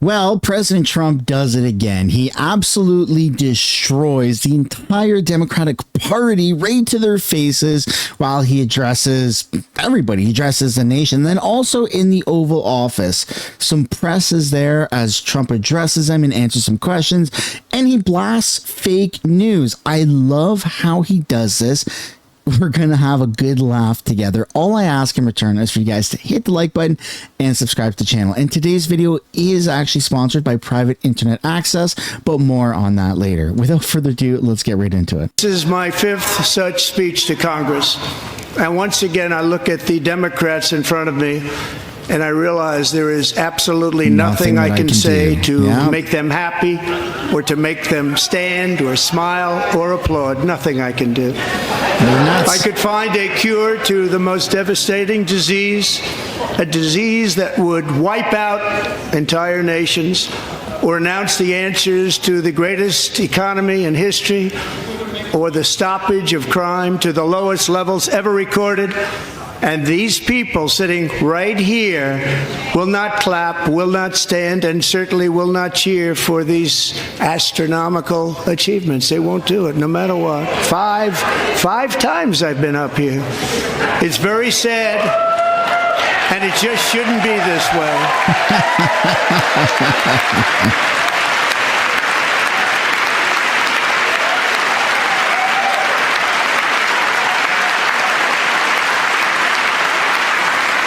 Well, President Trump does it again. He absolutely destroys the entire Democratic Party right to their faces while he addresses everybody. He addresses the nation. Then also in the Oval Office, some press is there as Trump addresses them and answers some questions, and he blasts fake news. I love how he does this. We're going to have a good laugh together. All I ask in return is for you guys to hit the like button and subscribe to the channel. And today's video is actually sponsored by Private Internet Access, but more on that later. Without further ado, let's get right into it. This is my fifth such speech to Congress. And once again, I look at the Democrats in front of me and I realize there is absolutely nothing I can say to make them happy or to make them stand or smile or applaud. Nothing I can do. If I could find a cure to the most devastating disease, a disease that would wipe out entire nations, or announce the answers to the greatest economy in history, or the stoppage of crime to the lowest levels ever recorded, and these people sitting right here will not clap, will not stand, and certainly will not cheer for these astronomical achievements. They won't do it, no matter what. Five times I've been up here. It's very sad, and it just shouldn't be this way.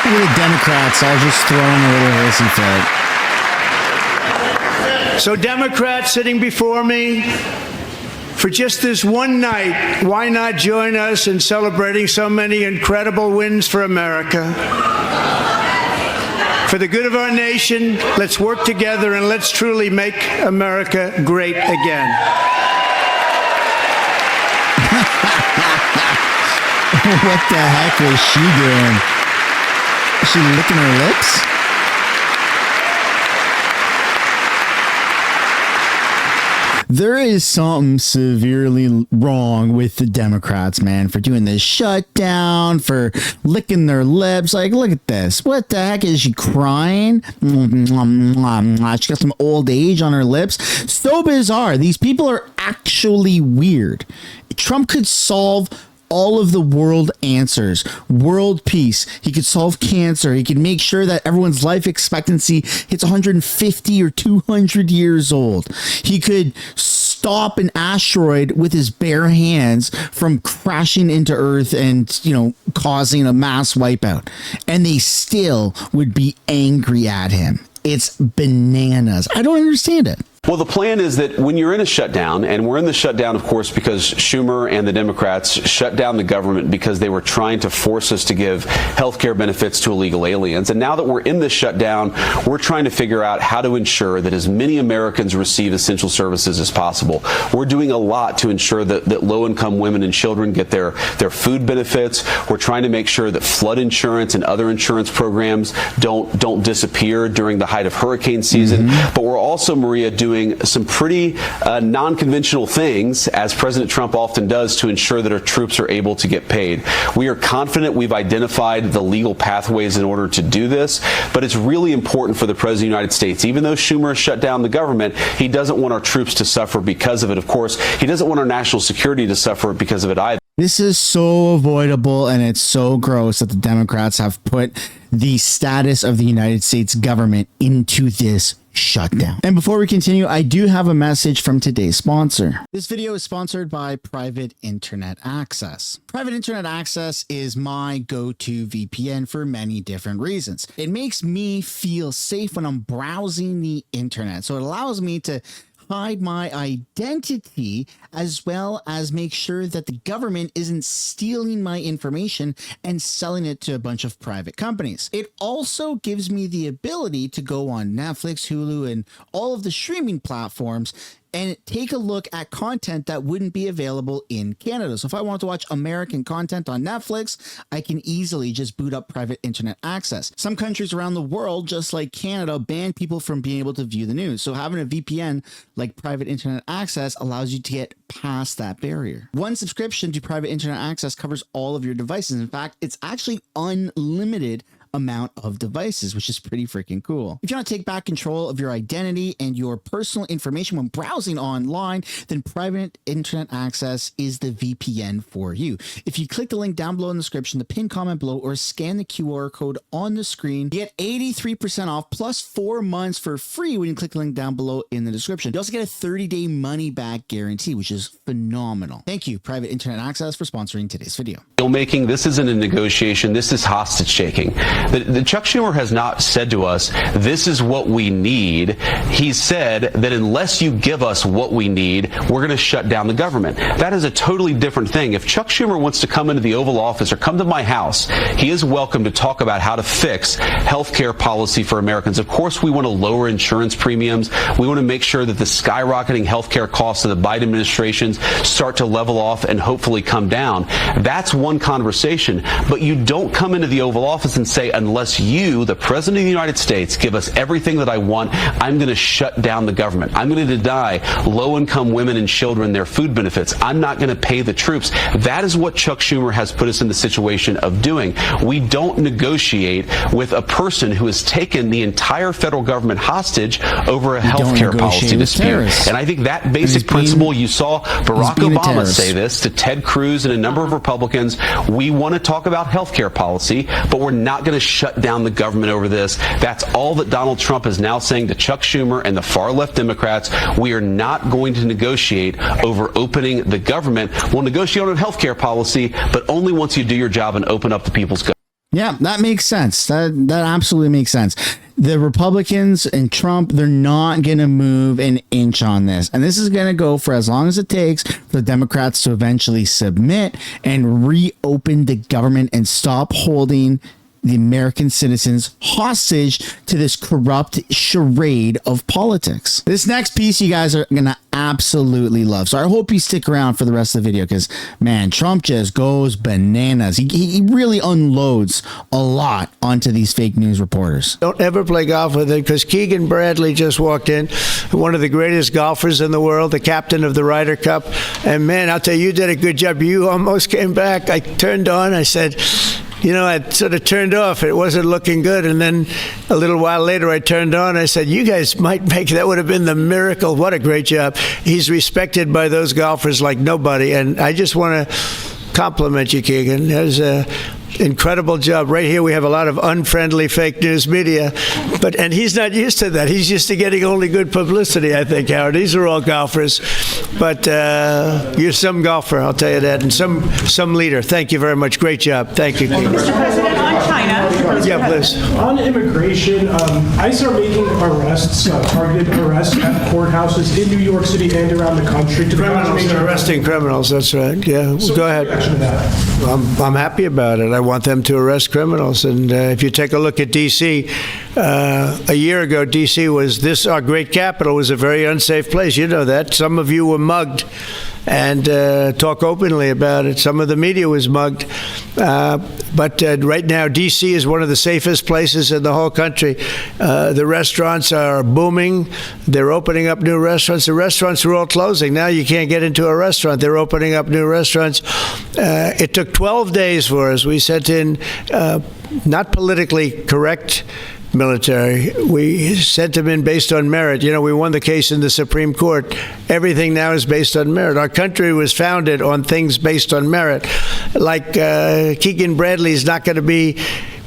The Democrats are just throwing a little hissy fit. So Democrats sitting before me, for just this one night, why not join us in celebrating so many incredible wins for America? For the good of our nation, let's work together and let's truly make America great again. What the heck was she doing? Is she licking her lips? There is something severely wrong with the Democrats, man, for doing this shutdown, for licking their lips. Like, look at this. What the heck? Is she crying? She got some old age on her lips. So bizarre. These people are actually weird. Trump could solve all of the world answers, world peace. He could solve cancer. He could make sure that everyone's life expectancy hits 150 or 200 years old. He could stop an asteroid with his bare hands from crashing into Earth and, causing a mass wipeout. And they still would be angry at him. It's bananas. I don't understand it. Well, the plan is that when you're in a shutdown, and we're in the shutdown, of course, because Schumer and the Democrats shut down the government because they were trying to force us to give health care benefits to illegal aliens. And now that we're in this shutdown, we're trying to figure out how to ensure that as many Americans receive essential services as possible. We're doing a lot to ensure that low-income women and children get their food benefits. We're trying to make sure that flood insurance and other insurance programs don't disappear during the height of hurricane season. But we're also, Maria, doing some pretty non-conventional things, as President Trump often does, to ensure that our troops are able to get paid. We are confident we've identified the legal pathways in order to do this, but it's really important for the President of the United States. Even though Schumer has shut down the government, he doesn't want our troops to suffer because of it. Of course, he doesn't want our national security to suffer because of it either. This is so avoidable, and it's so gross that the Democrats have put the status of the United States government into this shutdown. And before we continue, I do have a message from today's sponsor. This video is sponsored by Private Internet Access. Private Internet Access is my go-to VPN for many different reasons. It makes me feel safe when I'm browsing the internet. So it allows me to hide my identity, as well as make sure that the government isn't stealing my information and selling it to a bunch of private companies. It also gives me the ability to go on Netflix, Hulu, and all of the streaming platforms and take a look at content that wouldn't be available in Canada. So if I want to watch American content on Netflix, I can easily just boot up Private Internet Access. Some countries around the world, just like Canada, ban people from being able to view the news. So having a VPN like Private Internet Access allows you to get past that barrier. One subscription to Private Internet Access covers all of your devices. In fact, it's actually unlimited amount of devices, which is pretty freaking cool. If you want to take back control of your identity and your personal information when browsing online, then private internet access is the VPN for you. If you click the link down below in the description, the pinned comment below, or scan the QR code on the screen, you get 83% off plus 4 months for free when you click the link down below in the description. You also get a 30-day money-back guarantee, which is phenomenal. Thank you, Private Internet Access, for sponsoring today's video. Making this isn't a negotiation. This is hostage taking. The Chuck Schumer has not said to us, this is what we need. He said that unless you give us what we need, we're going to shut down the government. That is a totally different thing. If Chuck Schumer wants to come into the Oval Office or come to my house, he is welcome to talk about how to fix health care policy for Americans. Of course, we want to lower insurance premiums. We want to make sure that the skyrocketing health care costs of the Biden administration start to level off and hopefully come down. That's one conversation, but you don't come into the Oval Office and say, unless you, the President of the United States, give us everything that I want, I'm going to shut down the government. I'm going to deny low-income women and children their food benefits. I'm not going to pay the troops. That is what Chuck Schumer has put us in the situation of doing. We don't negotiate with a person who has taken the entire federal government hostage over a health care policy dispute. And I think that basic principle, you saw Barack Obama say this to Ted Cruz and a number of Republicans. We want to talk about health care policy, but we're not going to shut down the government over this. That's all that Donald Trump is now saying to Chuck Schumer and the far left Democrats. We are not going to negotiate over opening the government. We'll negotiate on health care policy, but only once you do your job and open up the people's government. Yeah, that makes sense. That absolutely makes sense. The Republicans and Trump, they're not going to move an inch on this. And this is going to go for as long as it takes for the Democrats to eventually submit and reopen the government and stop holding the American citizens hostage to this corrupt charade of politics. This next piece you guys are going to absolutely love. So I hope you stick around for the rest of the video because, man, Trump just goes bananas. He really unloads a lot onto these fake news reporters. Don't ever play golf with it because Keegan Bradley just walked in, one of the greatest golfers in the world, the captain of the Ryder Cup. And, man, I'll tell you, you did a good job. You almost came back. I turned on. I said, you know, I sort of turned off. It wasn't looking good. And then a little while later, I turned on. I said, you guys might make, that would have been the miracle. What a great job. He's respected by those golfers like nobody. And I just want to compliment you, Keegan. That was an incredible job. Right here, we have a lot of unfriendly fake news media. And he's not used to that. He's used to getting only good publicity, I think, Howard. These are all golfers. But you're some golfer, I'll tell you that, and some leader. Thank you very much. Great job. Thank you, Keegan. Mr. President, on China. Yeah, please. On immigration, ICE are making arrests, targeted arrests at courthouses in New York City and around the country. Criminals, arresting criminals, that's right. Yeah, So go ahead. Reaction to that? I'm happy about it. I want them to arrest criminals. And if you take a look at D.C., a year ago, D.C. was our great capital was a very unsafe place. You know that. Some of you were mugged and talk openly about it. Some of the media was mugged. But right now, D.C. is one of the safest places in the whole country. The restaurants are booming. They're opening up new restaurants. The restaurants are all closing. Now you can't get into a restaurant. They're opening up new restaurants. It took 12 days for us. We sent in not politically correct military. We sent them in based on merit. You know, we won the case in the Supreme Court. Everything now is based on merit. Our country was founded on things based on merit. Like Keegan Bradley's not going to be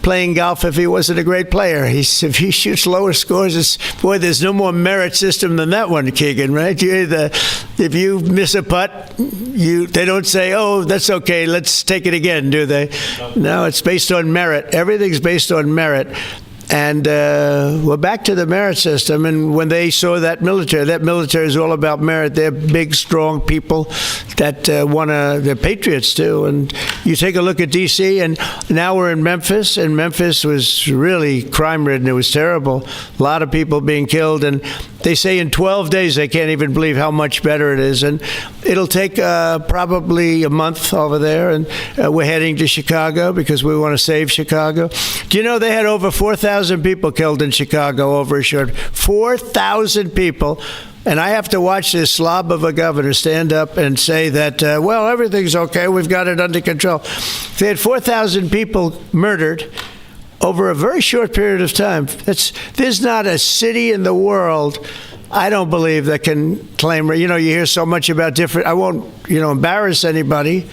playing golf if he wasn't a great player. If he shoots lower scores, boy, there's no more merit system than that one, Keegan, right? If you miss a putt, they don't say, oh, that's okay, let's take it again, do they? No, it's based on merit. Everything's based on merit. And we're back to the merit system. And when they saw that military is all about merit. They're big, strong people that they're patriots too. And you take a look at D.C. and now we're in Memphis. And Memphis was really crime-ridden. It was terrible. A lot of people being killed. And they say in 12 days, they can't even believe how much better it is. And it'll take probably a month over there. And we're heading to Chicago because we want to save Chicago. Do you know they had over 4,000 people killed in Chicago over a short 4,000 people. And I have to watch this slob of a governor stand up and say that, well, everything's okay. We've got it under control. They had 4,000 people murdered over a very short period of time. There's not a city in the world, I don't believe, that can claim, you hear so much about different, I won't, embarrass anybody,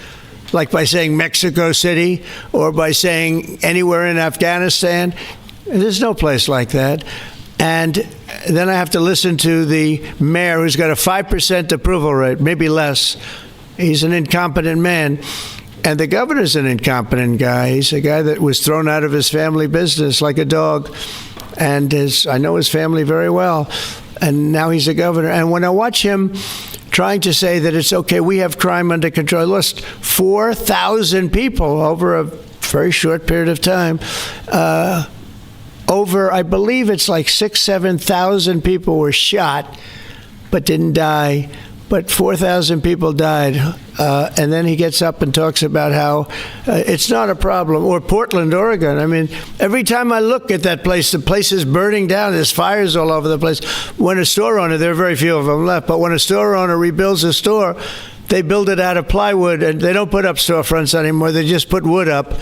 like by saying Mexico City or by saying anywhere in Afghanistan. There's no place like that. And then I have to listen to the mayor, who's got a 5% approval rate, maybe less. He's an incompetent man. And the governor's an incompetent guy. He's a guy that was thrown out of his family business like a dog. And I know his family very well. And now he's a governor. And when I watch him trying to say that it's okay, we have crime under control, I lost 4,000 people over a very short period of time. I believe it's like 7,000 people were shot but didn't die. But 4,000 people died. And then he gets up and talks about how it's not a problem. Or Portland, Oregon. I mean, every time I look at that place, the place is burning down. There's fires all over the place. When a store owner, there are very few of them left, but when a store owner rebuilds a store, they build it out of plywood, and they don't put up storefronts anymore. They just put wood up,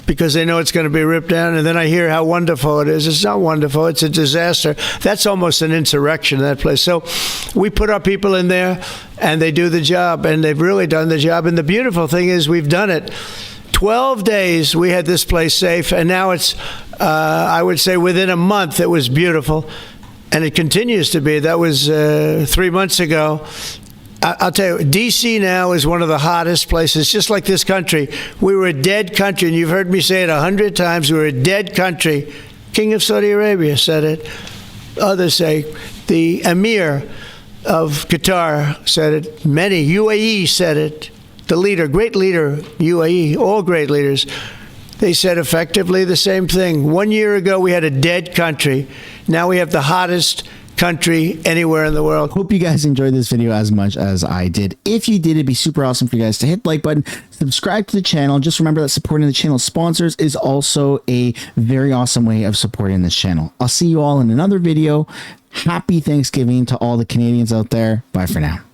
because they know it's going to be ripped down. And then I hear how wonderful it is. It's not wonderful. It's a disaster. That's almost an insurrection, that place. So we put our people in there, and they do the job, and they've really done the job. And the beautiful thing is we've done it. 12 days we had this place safe, and now it's, I would say within a month, it was beautiful. And it continues to be. That was 3 months ago. I'll tell you, D.C. now is one of the hottest places, just like this country. We were a dead country, and you've heard me say it 100 times. We were a dead country. King of Saudi Arabia said it. Others say, the Emir of Qatar said it. Many, UAE said it. The leader, great leader, UAE, all great leaders. They said effectively the same thing. 1 year ago, we had a dead country. Now we have the hottest country anywhere in the world. Hope you guys enjoyed this video as much as I did. If you did, it'd be super awesome for you guys to hit the like button, subscribe to the channel. Just remember that supporting the channel sponsors is also a very awesome way of supporting this channel. I'll see you all in another video. Happy Thanksgiving to all the Canadians out there. Bye for now.